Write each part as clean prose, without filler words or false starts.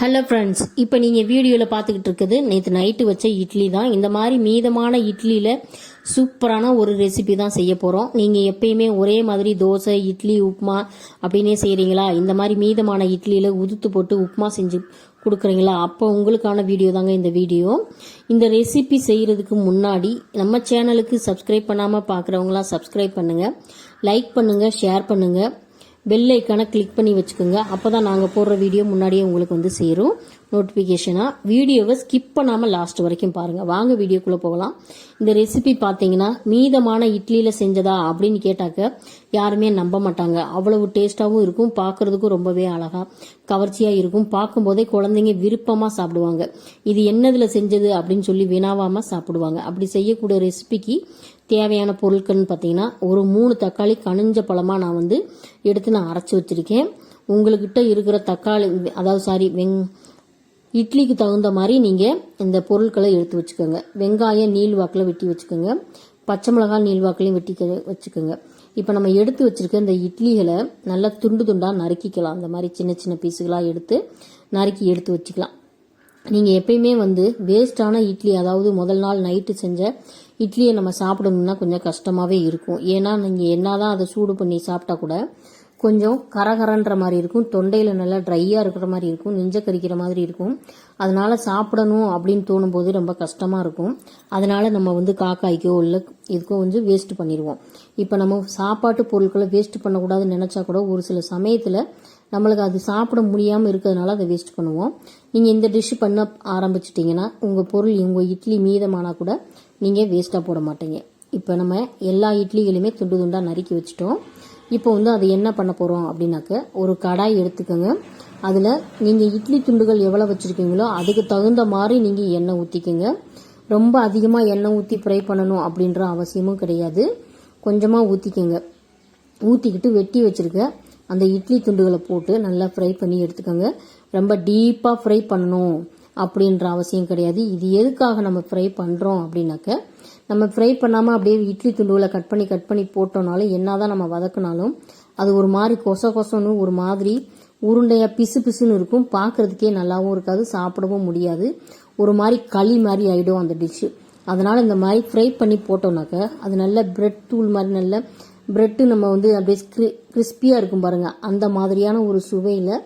Hello friends, இப்போ நீங்கள் வீடியோவில் பார்த்துக்கிட்டு இருக்குது நேற்று நைட்டு வச்ச இட்லி தான். இந்த மாதிரி மீதமான இட்லியில் சூப்பரான ஒரு ரெசிபி தான் செய்ய போகிறோம். நீங்கள் எப்பயுமே ஒரே மாதிரி தோசை, இட்லி, உப்புமா அப்படின்னே செய்கிறீங்களா? இந்த மாதிரி மீதமான இட்லியில் உதுத்து போட்டு உப்புமா செஞ்சு கொடுக்குறீங்களா? அப்போ உங்களுக்கான வீடியோ தாங்க இந்த வீடியோ. இந்த ரெசிபி செய்கிறதுக்கு முன்னாடி நம்ம சேனலுக்கு சப்ஸ்கிரைப் பண்ணாமல் பார்க்குறவங்களாம் சப்ஸ்கிரைப் பண்ணுங்கள், லைக் பண்ணுங்கள், ஷேர் பண்ணுங்கள், பெல் ஐக்கானை கிளிக் பண்ணி வச்சுக்கோங்க. அப்போ தான் நாங்கள் போடுற வீடியோ முன்னாடியே உங்களுக்கு வந்து சேரும் நோட்டிஃபிகேஷனாக. வீடியோவை ஸ்கிப் பண்ணாமல் லாஸ்ட் வரைக்கும் பாருங்கள். வாங்க வீடியோக்குள்ளே போகலாம். இந்த ரெசிபி பார்த்தீங்கன்னா மீதமான இட்லியில் செஞ்சதா அப்படின்னு கேட்டாக்க யாருமே நம்ப மாட்டாங்க. அவ்வளவு டேஸ்ட்டாகவும் இருக்கும், பார்க்குறதுக்கும் ரொம்பவே அழகாக கவர்ச்சியாக இருக்கும். பார்க்கும்போதே குழந்தைங்க விருப்பமாக சாப்பிடுவாங்க. இது என்னதில் செஞ்சது அப்படின்னு சொல்லி வினாவாமல் சாப்பிடுவாங்க. அப்படி செய்யக்கூடிய ரெசிபிக்கு தேவையான பொருட்கள்னு பார்த்தீங்கன்னா, ஒரு 3 தக்காளி கனிஞ்ச பழமாக நான் வந்து எடுத்து நான் அரைச்சி வச்சிருக்கேன். உங்கள்கிட்ட இருக்கிற தக்காளி, அதாவது இட்லிக்கு தகுந்த மாதிரி நீங்கள் இந்த பொருட்களை எடுத்து வச்சுக்கோங்க. வெங்காயம் நீள்வாக்கில் வெட்டி வச்சுக்கோங்க, பச்சை மிளகாய் நீள்வாக்கிலையும் வெட்டி வச்சுக்கோங்க. இப்போ நம்ம எடுத்து வச்சிருக்க இந்த இட்லிகளை நல்லா துண்டு துண்டாக நறுக்கிக்கலாம். அந்த மாதிரி சின்ன சின்ன பீஸுகளாக எடுத்து நறுக்கி எடுத்து வச்சுக்கலாம். நீங்கள் எப்பயுமே வந்து வேஸ்டான இட்லி, அதாவது முதல் நாள் நைட்டு செஞ்ச இட்லியை நம்ம சாப்பிடணும்னா கொஞ்சம் கஷ்டமாகவே இருக்கும். ஏன்னா நீங்கள் என்னதான் அதை சூடு பண்ணி சாப்பிட்டா கூட கொஞ்சம் கரகரன்ற மாதிரி இருக்கும், தொண்டையில் நல்லா ட்ரையாக இருக்கிற மாதிரி இருக்கும், நெஞ்ச கறிக்கிற மாதிரி இருக்கும். அதனால சாப்பிடணும் அப்படின்னு தோணும் போது ரொம்ப கஷ்டமாக இருக்கும். அதனால நம்ம வந்து காக்காய்க்கோ இல்லை இதுக்கோ வந்து வேஸ்ட் பண்ணிடுவோம். இப்போ நம்ம சாப்பாட்டு பொருட்களை வேஸ்ட் பண்ணக்கூடாதுன்னு நினச்சா கூட ஒரு சில சமயத்தில் நம்மளுக்கு அது சாப்பிட முடியாமல் இருக்கிறதுனால அதை வேஸ்ட் பண்ணுவோம். நீங்கள் இந்த டிஷ் பண்ண ஆரம்பிச்சிட்டிங்கன்னா உங்கள் இட்லி மீதமானா கூட நீங்கள் வேஸ்ட்டாக போட மாட்டீங்க. இப்போ நம்ம எல்லா இட்லிகளையுமே துண்டு துண்டாக நறுக்கி வச்சுட்டோம். இப்போ வந்து அதை என்ன பண்ண போகிறோம் அப்படின்னாக்க, ஒரு கடாய் எடுத்துக்கோங்க. அதில் நீங்கள் இட்லி துண்டுகள் எவ்வளோ வச்சுருக்கீங்களோ அதுக்கு தகுந்த மாதிரி நீங்கள் எண்ணெய் ஊற்றிக்கோங்க. ரொம்ப அதிகமாக எண்ணெய் ஊற்றி ஃப்ரை பண்ணணும் அப்படின்ற அவசியமும் கிடையாது. கொஞ்சமாக ஊற்றிக்கோங்க. ஊற்றிக்கிட்டு வெட்டி வச்சுருக்க அந்த இட்லி துண்டுகளை போட்டு நல்லா ஃப்ரை பண்ணி எடுத்துக்கோங்க. ரொம்ப டீப்பாக ஃப்ரை பண்ணணும் அப்படின்ற அவசியம் கிடையாது. இது எதுக்காக நம்ம ஃப்ரை பண்ணுறோம் அப்படின்னாக்க, நம்ம ஃப்ரை பண்ணாமல் அப்படியே இட்லி துண்டுகளை கட் பண்ணி போட்டோம்னாலும் என்னதான் நம்ம வதக்கினாலும் அது ஒரு மாதிரி கொசன்னு ஒரு மாதிரி உருண்டையாக பிசு பிசுன்னு இருக்கும். பார்க்கறதுக்கே நல்லாவும் இருக்காது, சாப்பிடவும் முடியாது. ஒரு மாதிரி களி மாதிரி ஆகிடும் அந்த டிஷ்ஷு. அதனால் இந்த மாதிரி ஃப்ரை பண்ணி போட்டோம்னாக்க அது நல்ல பிரெட் தூள் மாதிரி, நல்ல பிரெட்டு நம்ம வந்து அப்படியே கிறிஸ்பியாக இருக்கும் பாருங்கள். அந்த மாதிரியான ஒரு சுவையில்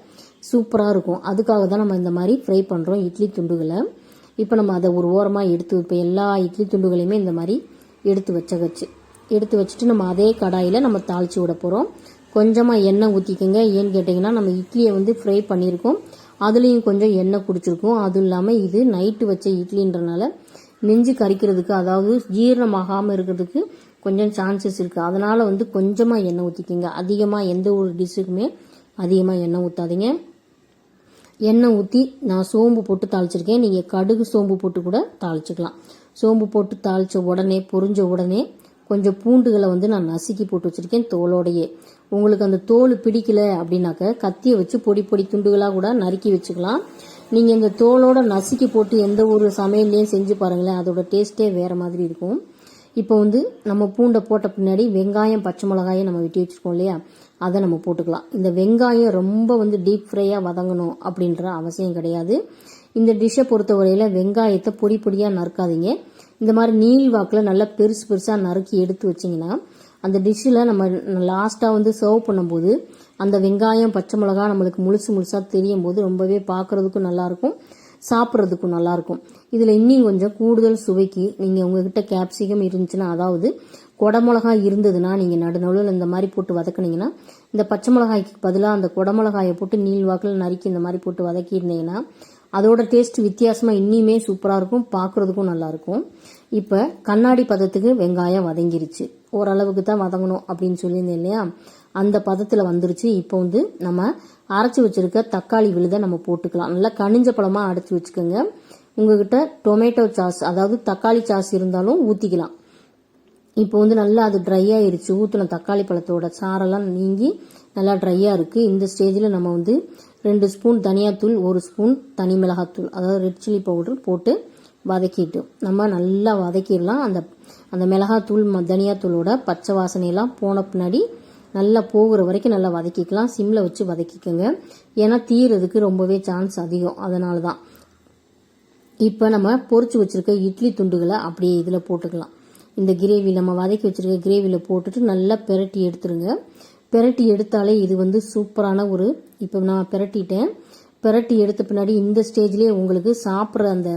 சூப்பராக இருக்கும். அதுக்காக தான் நம்ம இந்த மாதிரி ஃப்ரை பண்ணுறோம் இட்லி துண்டுகளை. இப்போ நம்ம அதை ஒரு ஓரமாக இப்போ எல்லா இட்லி துண்டுகளையுமே இந்த மாதிரி எடுத்து வச்சுட்டு நம்ம அதே கடாயில் நம்ம தாளித்து விட போகிறோம். கொஞ்சமாக எண்ணெய் ஊற்றிக்கோங்க. ஏன்னு கேட்டிங்கன்னா, நம்ம இட்லியை வந்து ஃப்ரை பண்ணியிருக்கோம், அதுலேயும் கொஞ்சம் எண்ணெய் குடிச்சிருக்கோம். அதுவும் இல்லாமல் இது நைட்டு வச்ச இட்லின்றனால நெஞ்சு கறிக்கிறதுக்கு, அதாவது ஜீரணமாகாமல் இருக்கிறதுக்கு கொஞ்சம் சான்சஸ் இருக்குது. அதனால் வந்து கொஞ்சமாக எண்ணெய் ஊற்றிக்கிங்க. அதிகமாக எந்த ஒரு டிஷ்ஷுக்குமே அதிகமாக எண்ணெய் ஊற்றாதீங்க. எண்ணெய் ஊற்றி நான் சோம்பு போட்டு தாளிச்சிருக்கேன். நீங்கள் கடுகு சோம்பு போட்டு கூட தாளிச்சிக்கலாம். சோம்பு போட்டு தாளித்த உடனே, பொரிஞ்ச உடனே கொஞ்சம் பூண்டுகளை வந்து நான் நசுக்கி போட்டு வச்சுருக்கேன் தோலோடையே. உங்களுக்கு அந்த தோல் பிடிக்கல அப்படின்னாக்க கத்தியை வச்சு பொடி பொடி துண்டுகளாக கூட நறுக்கி வச்சுக்கலாம். நீங்கள் இந்த தோலோட நசுக்கி போட்டு எந்த ஒரு சமையல்லையும் செஞ்சு பாருங்களேன், அதோட டேஸ்ட்டே வேறு மாதிரி இருக்கும். இப்போ வந்து நம்ம பூண்டை போட்ட பின்னாடி வெங்காயம், பச்சை மிளகாயை நம்ம வெட்டி வச்சுருக்கோம் இல்லையா, அதை நம்ம போட்டுக்கலாம். இந்த வெங்காயம் ரொம்ப வந்து டீப் ஃப்ரையாக வதங்கணும் அப்படின்ற அவசியம் கிடையாது. இந்த டிஷ்ஷை பொறுத்தவரையில் வெங்காயத்தை பொடி பொடியாக நறுக்காதீங்க. இந்த மாதிரி நீள் வாக்கில் நல்லா பெருசு பெருசாக நறுக்கி எடுத்து வச்சிங்கன்னா அந்த டிஷ்ஷில் நம்ம லாஸ்ட்டாக வந்து சர்வ் பண்ணும்போது அந்த வெங்காயம், பச்சை மிளகா நம்மளுக்கு முழுசாக தெரியும் போது ரொம்பவே பார்க்குறதுக்கும் நல்லாயிருக்கும், சாப்பிட்றதுக்கும் நல்லாயிருக்கும். இதில் இன்னும் கொஞ்சம் கூடுதல் சுவைக்கு நீங்கள் உங்ககிட்ட கேப்சிகம் இருந்துச்சுன்னா, அதாவது குடமிளகாய் இருந்ததுன்னா நீங்கள் நடுநடுவில் இந்த மாதிரி போட்டு வதக்குனீங்கன்னா, இந்த பச்சை மிளகாய்க்கு பதிலாக அந்த குடமிளகாயை போட்டு நீள்வாக்கில் நறுக்கி இந்த மாதிரி போட்டு வதக்கியிருந்தீங்கன்னா அதோட டேஸ்ட் வித்தியாசமாக இன்னுமே சூப்பராக இருக்கும், பார்க்குறதுக்கும் நல்லாயிருக்கும். இப்போ கண்ணாடி பதத்துக்கு வெங்காயம் வதங்கிருச்சு. ஓரளவுக்கு தான் வதங்கணும் அப்படின்னு சொல்லியிருந்தேன் இல்லையா, அந்த பதத்தில் வந்துருச்சு. இப்போ வந்து நம்ம அரைச்சி வச்சிருக்க தக்காளி விழுதை நம்ம போட்டுக்கலாம். நல்லா கனிஞ்ச பழமாக அடைச்சி வச்சுக்கோங்க. உங்ககிட்ட டொமேட்டோ சாஸ், அதாவது தக்காளி சாஸ் இருந்தாலும் ஊற்றிக்கலாம். இப்போ வந்து நல்லா அது ட்ரை ஆயிருச்சு. ஊற்றின தக்காளி பழத்தோட சாரெல்லாம் நீங்கி நல்லா ட்ரையாக இருக்குது. இந்த ஸ்டேஜில் நம்ம வந்து 2 ஸ்பூன் தனியாத்தூள், 1 ஸ்பூன் தனி மிளகாத்தூள், அதாவது ரெட் சில்லி பவுடர் போட்டு வதக்கிட்டு நம்ம நல்லா வதக்கிடலாம். அந்த மிளகாத்தூள், தனியாத்தூளோட பச்சை வாசனையெல்லாம் போன பின்னாடி நல்லா போகிற வரைக்கும் நல்லா வதக்கிக்கலாம். சிம்மில் வச்சு வதக்கிக்கோங்க. ஏன்னா தீரதுக்கு ரொம்பவே சான்ஸ் அதிகம். அதனால தான். இப்போ நம்ம பொரிச்சு வச்சிருக்க இட்லி துண்டுகளை அப்படியே இதில் போட்டுக்கலாம். இந்த கிரேவி நம்ம வதக்கி வச்சிருக்க கிரேவியில் போட்டுட்டு நல்லா பெரட்டி எடுத்துருங்க. பெரட்டி எடுத்தாலே இது சூப்பரான ஒரு, இப்போ நான் பெரட்டிட்டேன். பெரட்டி எடுத்த பின்னாடி இந்த ஸ்டேஜ்லேயே உங்களுக்கு சாப்பிட்ற அந்த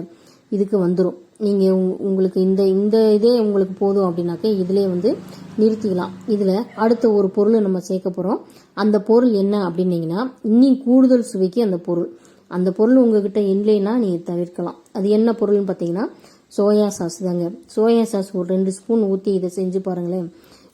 இதுக்கு வந்துடும். நீங்கள் உங்களுக்கு இந்த இதே உங்களுக்கு போதும் அப்படின்னாக்க இதிலே நிறுத்திக்கலாம். இதில் அடுத்த ஒரு பொருளை நம்ம சேர்க்க போகிறோம். அந்த பொருள் என்ன அப்படின்னீங்கன்னா, இன்னும் கூடுதல் சுவைக்கு அந்த பொருள் உங்ககிட்ட இல்லைன்னா நீங்கள் தவிர்க்கலாம். அது என்ன பொருள்னு பார்த்தீங்கன்னா சோயா சாஸ் தாங்க. சோயா சாஸ் ஒரு 2 ஸ்பூன் ஊற்றி இதை செஞ்சு பாருங்களேன்.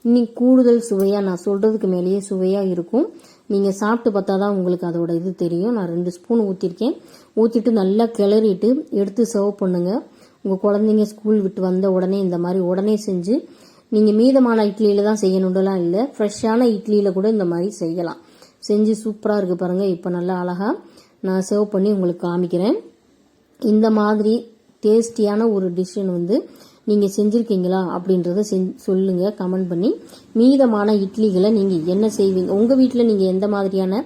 இன்னும் கூடுதல் சுவையாக, நான் சொல்கிறதுக்கு மேலேயே சுவையாக இருக்கும். நீங்கள் சாப்பிட்டு பார்த்தா தான் உங்களுக்கு அதோட இது தெரியும். நான் 2 ஸ்பூன் ஊற்றிருக்கேன். ஊற்றிட்டு நல்லா கிளறிட்டு எடுத்து சர்வ் பண்ணுங்க. உங்கள் குழந்தைங்க ஸ்கூல் விட்டு வந்த உடனே இந்த மாதிரி உடனே செஞ்சு, நீங்கள் மீதமான இட்லியில் தான் செய்யணுன்றலாம் இல்லை, ஃப்ரெஷ்ஷான இட்லியில் கூட இந்த மாதிரி செய்யலாம். செஞ்சு சூப்பராக இருக்குது பாருங்கள். இப்போ நல்லா அழகாக நான் சர்வ் பண்ணி உங்களுக்கு காமிக்கிறேன். இந்த மாதிரி டேஸ்டியான ஒரு டிஷ்ஷன் நீங்கள் செஞ்சுருக்கீங்களா அப்படின்றத சொல்லுங்க கமெண்ட் பண்ணி. மீதமான இட்லிகளை நீங்கள் என்ன செய்வீங்க, உங்கள் வீட்டில் நீங்கள் எந்த மாதிரியான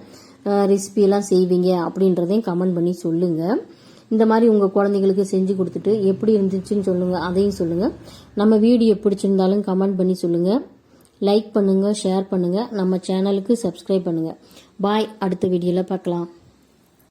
ரெசிபியெல்லாம் செய்வீங்க அப்படின்றதையும் கமெண்ட் பண்ணி சொல்லுங்கள். இந்த மாதிரி உங்கள் குழந்தைங்களுக்கு செஞ்சு கொடுத்துட்டு எப்படி இருந்துச்சுன்னு சொல்லுங்கள், அதையும் சொல்லுங்கள். நம்ம வீடியோ பிடிச்சிருந்தாலும் கமெண்ட் பண்ணி சொல்லுங்கள். லைக் பண்ணுங்கள், ஷேர் பண்ணுங்கள், நம்ம சேனலுக்கு சப்ஸ்கிரைப் பண்ணுங்கள். பாய். அடுத்த வீடியோவில் பார்க்கலாம்.